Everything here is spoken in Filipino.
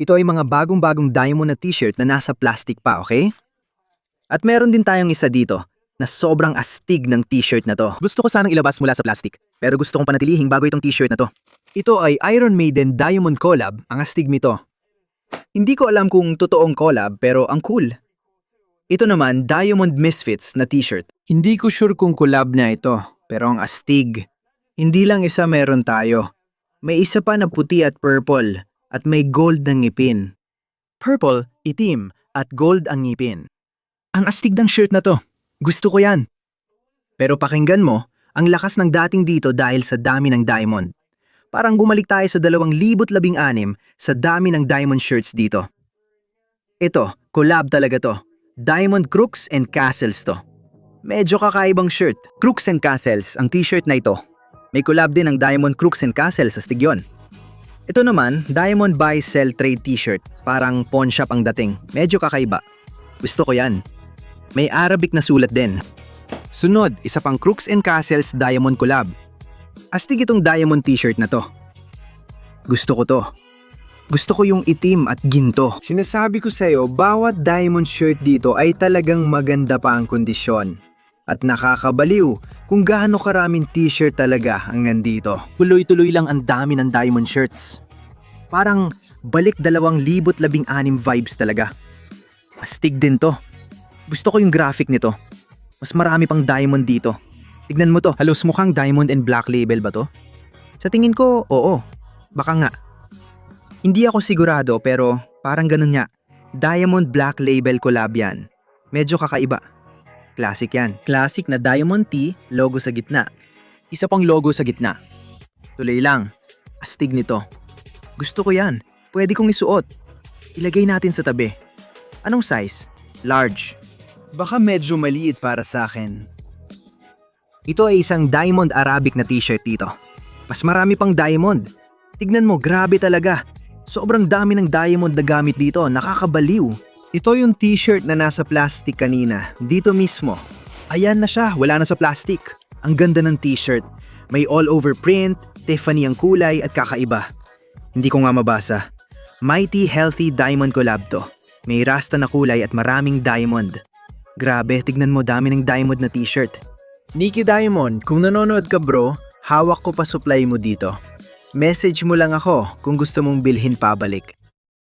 Ito ay mga bagong-bagong diamond na t-shirt na nasa plastic pa, okay? At meron din tayong isa dito na sobrang astig ng t-shirt na to. Gusto ko sanang ilabas mula sa plastic, pero gusto kong panatilihing bago itong t-shirt na to. Ito ay Iron Maiden Diamond Collab, ang astig nito. Hindi ko alam kung totoong collab pero ang cool. Ito naman, Diamond Misfits na t-shirt. Hindi ko sure kung collab na ito, pero ang astig. Hindi lang isa meron tayo. May isa pa na puti at purple, at may gold ng ngipin. Purple, itim, at gold ang ngipin. Ang astig ng shirt na to. Gusto ko yan. Pero pakinggan mo, ang lakas ng dating dito dahil sa dami ng diamond. Parang bumalik tayo sa 2016 sa dami ng diamond shirts dito. Ito, collab talaga to. Diamond Crooks and Castles to. Medyo kakaibang shirt. Crooks and Castles, ang t-shirt na ito. May collab din ang Diamond Crooks and Castles sa stig yun. Ito naman, Diamond Buy Sell Trade t-shirt. Parang pawn shop ang dating. Medyo kakaiba. Gusto ko yan. May Arabic na sulat din. Sunod, isa pang Crooks and Castles Diamond Collab. Astig itong diamond t-shirt na to. Gusto ko to. Gusto ko yung itim at ginto. Sinasabi ko sa'yo, bawat diamond shirt dito ay talagang maganda pa ang kondisyon. At nakakabaliw kung gaano karaming t-shirt talaga ang nandito. Tuloy-tuloy lang ang dami ng diamond shirts. Parang balik 2016 vibes talaga. Astig din to. Gusto ko yung graphic nito. Mas marami pang diamond dito. Tignan mo to. Halos mukhang diamond and black label ba to? Sa tingin ko, oo. Baka nga. Hindi ako sigurado pero parang ganun nga. Diamond Black Label collab yan. Medyo kakaiba. Classic yan. Classic na diamond T, logo sa gitna. Isa pang logo sa gitna. Tuloy lang. Astig nito. Gusto ko yan. Pwede kong isuot. Ilagay natin sa tabi. Anong size? Large. Baka medyo maliit para sa akin. Ito ay isang Diamond Arabic na t-shirt dito. Mas marami pang diamond. Tignan mo, grabe talaga. Sobrang dami ng diamond na gamit dito, nakakabaliw. Ito yung t-shirt na nasa plastic kanina, dito mismo. Ayan na siya, wala na sa plastic. Ang ganda ng t-shirt. May all-over print, Tiffany ang kulay at kakaiba. Hindi ko nga mabasa. Mighty Healthy Diamond Collab to. May rasta na kulay at maraming diamond. Grabe, tignan mo, dami ng diamond na t-shirt. Nikki Diamond, kung nanonood ka bro, hawak ko pa supply mo dito. Message mo lang ako kung gusto mong bilhin pabalik.